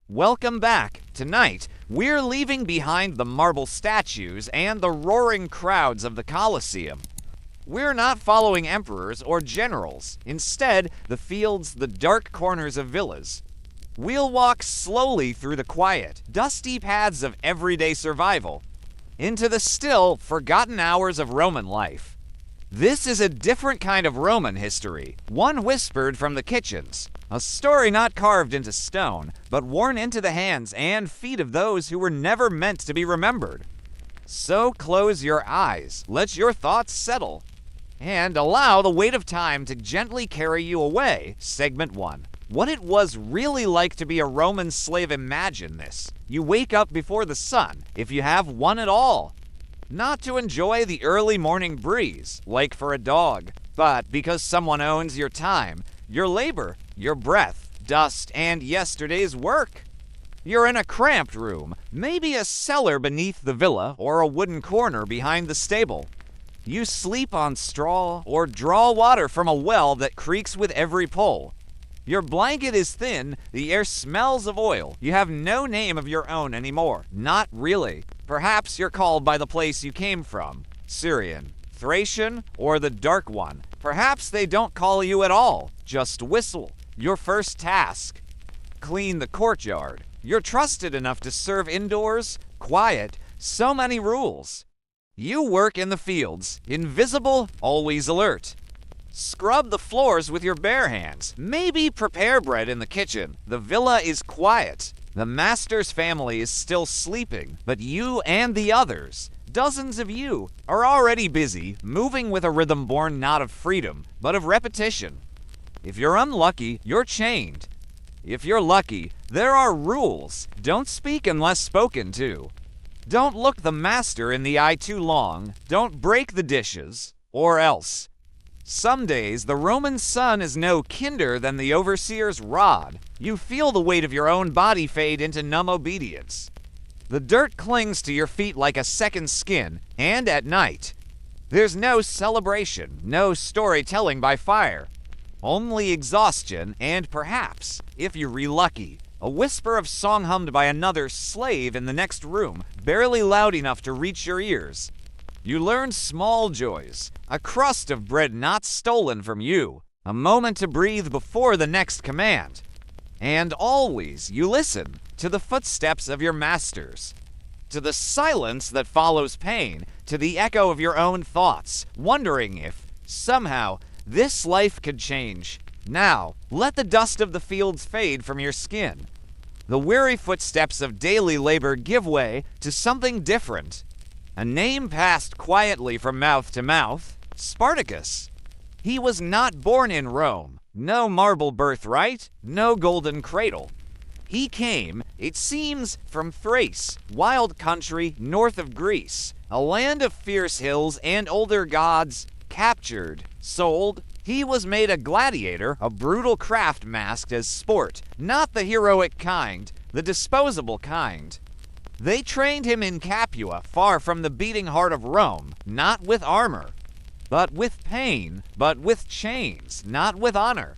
Welcome back. Tonight, we're leaving behind the marble statues and the roaring crowds of the Colosseum. We're not following emperors or generals. Instead, the fields, the dark corners of villas. We'll walk slowly through the quiet, dusty paths of everyday survival, into the still, forgotten hours of Roman life. This is a different kind of Roman history, one whispered from the kitchens. A story not carved into stone, but worn into the hands and feet of those who were never meant to be remembered. So close your eyes, let your thoughts settle, and allow the weight of time to gently carry you away. Segment 1. What it was really like to be a Roman slave. Imagine this. You wake up before the sun, if you have one at all. Not to enjoy the early morning breeze, like for a dog, but because someone owns your time, your labor, your breath, dust, and yesterday's work. You're in a cramped room, maybe a cellar beneath the villa or a wooden corner behind the stable. You sleep on straw or draw water from a well that creaks with every pull. Your blanket is thin, the air smells of oil. You have no name of your own anymore. Not really. Perhaps you're called by the place you came from, Syrian, Thracian, or the Dark One. Perhaps they don't call you at all. Just whistle. Your first task. Clean the courtyard. You're trusted enough to serve indoors, quiet, so many rules. You work in the fields, invisible, always alert. Scrub the floors with your bare hands. Maybe prepare bread in the kitchen. The villa is quiet. The master's family is still sleeping, but you and the others, dozens of you, are already busy, moving with a rhythm born not of freedom, but of repetition. If you're unlucky, you're chained. If you're lucky, there are rules. Don't speak unless spoken to. Don't look the master in the eye too long. Don't break the dishes, or else. Some days, the Roman sun is no kinder than the overseer's rod. You feel the weight of your own body fade into numb obedience. The dirt clings to your feet like a second skin, and at night, there's no celebration, no storytelling by fire. Only exhaustion, and perhaps, if you're lucky, a whisper of song hummed by another slave in the next room, barely loud enough to reach your ears. You learn small joys, a crust of bread not stolen from you, a moment to breathe before the next command. And always you listen to the footsteps of your masters, to the silence that follows pain, to the echo of your own thoughts, wondering if, somehow, this life could change. Now, let the dust of the fields fade from your skin. The weary footsteps of daily labor give way to something different. A name passed quietly from mouth to mouth, Spartacus. He was not born in Rome. No marble birthright, no golden cradle. He came, it seems, from Thrace, wild country north of Greece, a land of fierce hills and older gods. Captured, sold, he was made a gladiator, a brutal craft masked as sport, not the heroic kind, the disposable kind. They trained him in Capua, far from the beating heart of Rome, not with armor, but with pain, but with chains, not with honor.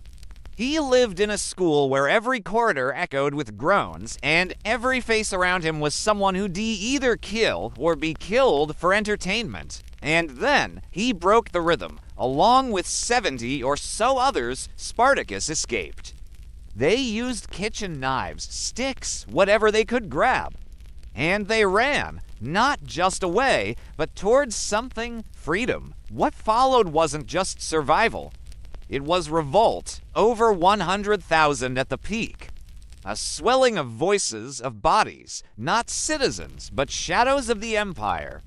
He lived in a school where every corridor echoed with groans, and every face around him was someone who'd either kill or be killed for entertainment. And then he broke the rhythm. Along with 70 or so others, Spartacus escaped. They used kitchen knives, sticks, whatever they could grab. And they ran, not just away, but towards something, freedom. What followed wasn't just survival. It was revolt, over 100,000 at the peak. A swelling of voices, of bodies, not citizens, but shadows of the empire.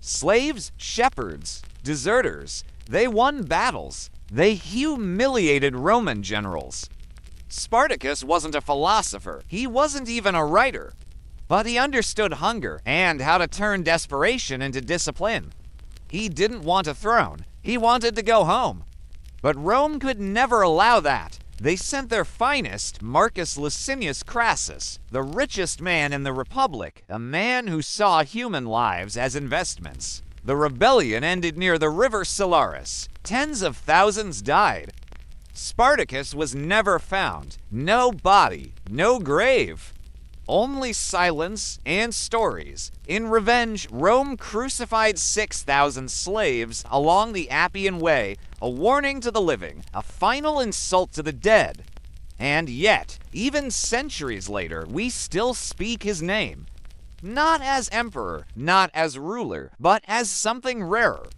Slaves, shepherds, deserters, they won battles. They humiliated Roman generals. Spartacus wasn't a philosopher. He wasn't even a writer. But he understood hunger and how to turn desperation into discipline. He didn't want a throne. He wanted to go home. But Rome could never allow that. They sent their finest, Marcus Licinius Crassus, the richest man in the Republic, a man who saw human lives as investments. The rebellion ended near the river Cellars. Tens of thousands died. Spartacus was never found. No body, no grave. Only silence and stories. In revenge, Rome crucified 6,000 slaves along the Appian Way, a warning to the living, a final insult to the dead. And yet, even centuries later, we still speak his name. Not as emperor, not as ruler, but as something rarer.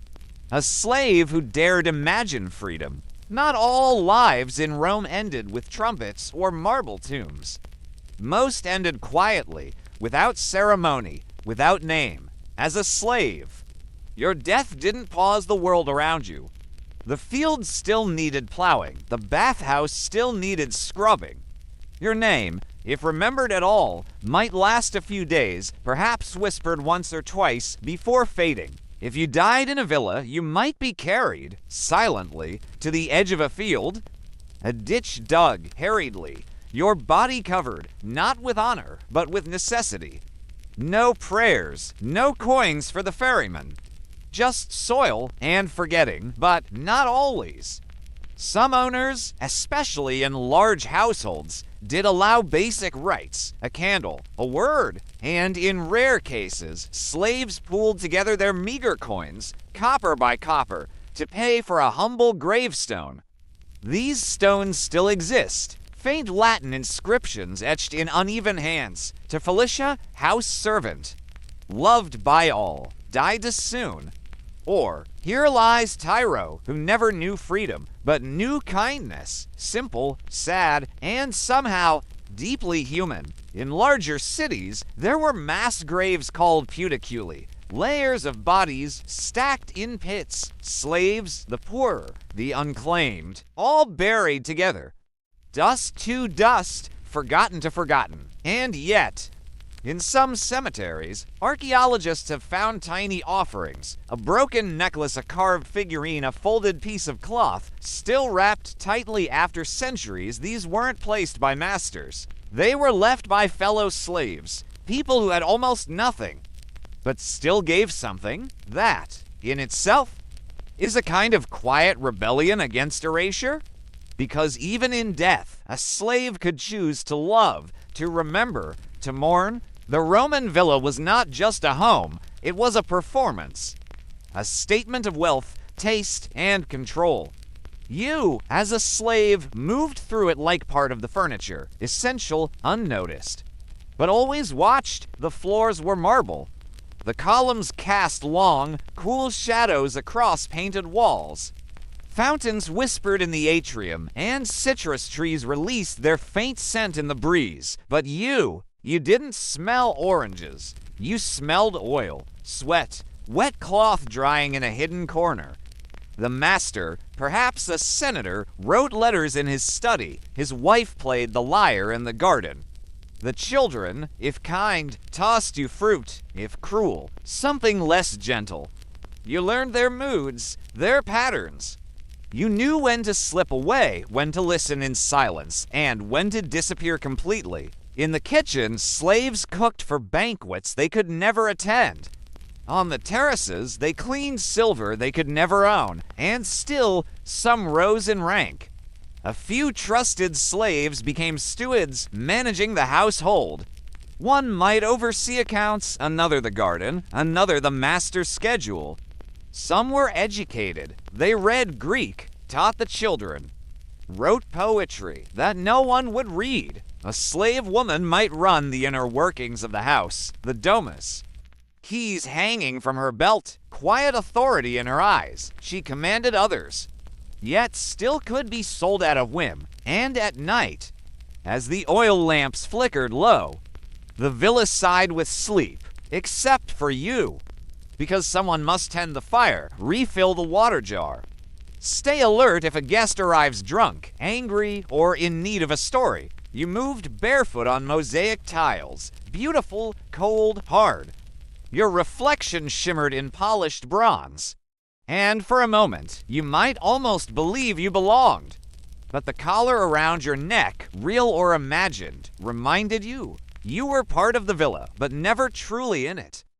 A slave who dared imagine freedom. Not all lives in Rome ended with trumpets or marble tombs. Most ended quietly, without ceremony, without name, as a slave. Your death didn't pause the world around you. The field still needed plowing, the bathhouse still needed scrubbing. Your name, if remembered at all, might last a few days, perhaps whispered once or twice, before fading. If you died in a villa, you might be carried, silently, to the edge of a field, a ditch dug hurriedly, your body covered, not with honor, but with necessity. No prayers, no coins for the ferryman. Just soil and forgetting, but not always. Some owners, especially in large households, did allow basic rights, a candle, a word, and in rare cases, slaves pooled together their meager coins, copper by copper, to pay for a humble gravestone. These stones still exist. Faint Latin inscriptions etched in uneven hands. To Felicia, house servant. Loved by all, died soon. Or, here lies Tyro, who never knew freedom, but knew kindness, simple, sad, and somehow deeply human. In larger cities, there were mass graves called puticuli, layers of bodies stacked in pits, slaves, the poorer, the unclaimed, all buried together. Dust to dust, forgotten to forgotten. And yet, in some cemeteries, archaeologists have found tiny offerings, a broken necklace, a carved figurine, a folded piece of cloth, still wrapped tightly after centuries. These weren't placed by masters. They were left by fellow slaves, people who had almost nothing, but still gave something. That, in itself, is a kind of quiet rebellion against erasure. Because even in death, a slave could choose to love, to remember, to mourn. The Roman villa was not just a home, it was a performance, a statement of wealth, taste, and control. You, as a slave, moved through it like part of the furniture, essential, unnoticed. But always watched. The floors were marble. The columns cast long, cool shadows across painted walls. Fountains whispered in the atrium, and citrus trees released their faint scent in the breeze. But you didn't smell oranges. You smelled oil, sweat, wet cloth drying in a hidden corner. The master, perhaps a senator, wrote letters in his study. His wife played the lyre in the garden. The children, if kind, tossed you fruit, if cruel, something less gentle. You learned their moods, their patterns. You knew when to slip away, when to listen in silence, and when to disappear completely. In the kitchen, slaves cooked for banquets they could never attend. On the terraces, they cleaned silver they could never own, and still, some rose in rank. A few trusted slaves became stewards, managing the household. One might oversee accounts, another the garden, another the master's schedule. Some were educated. They read Greek, taught the children, wrote poetry that no one would read. A slave woman might run the inner workings of the house, the domus. Keys hanging from her belt, quiet authority in her eyes. She commanded others, yet still could be sold at a whim. And at night, as the oil lamps flickered low, the villa sighed with sleep, except for you. Because someone must tend the fire, refill the water jar. Stay alert if a guest arrives drunk, angry, or in need of a story. You moved barefoot on mosaic tiles, beautiful, cold, hard. Your reflection shimmered in polished bronze. And for a moment, you might almost believe you belonged. But the collar around your neck, real or imagined, reminded you. You were part of the villa, but never truly in it.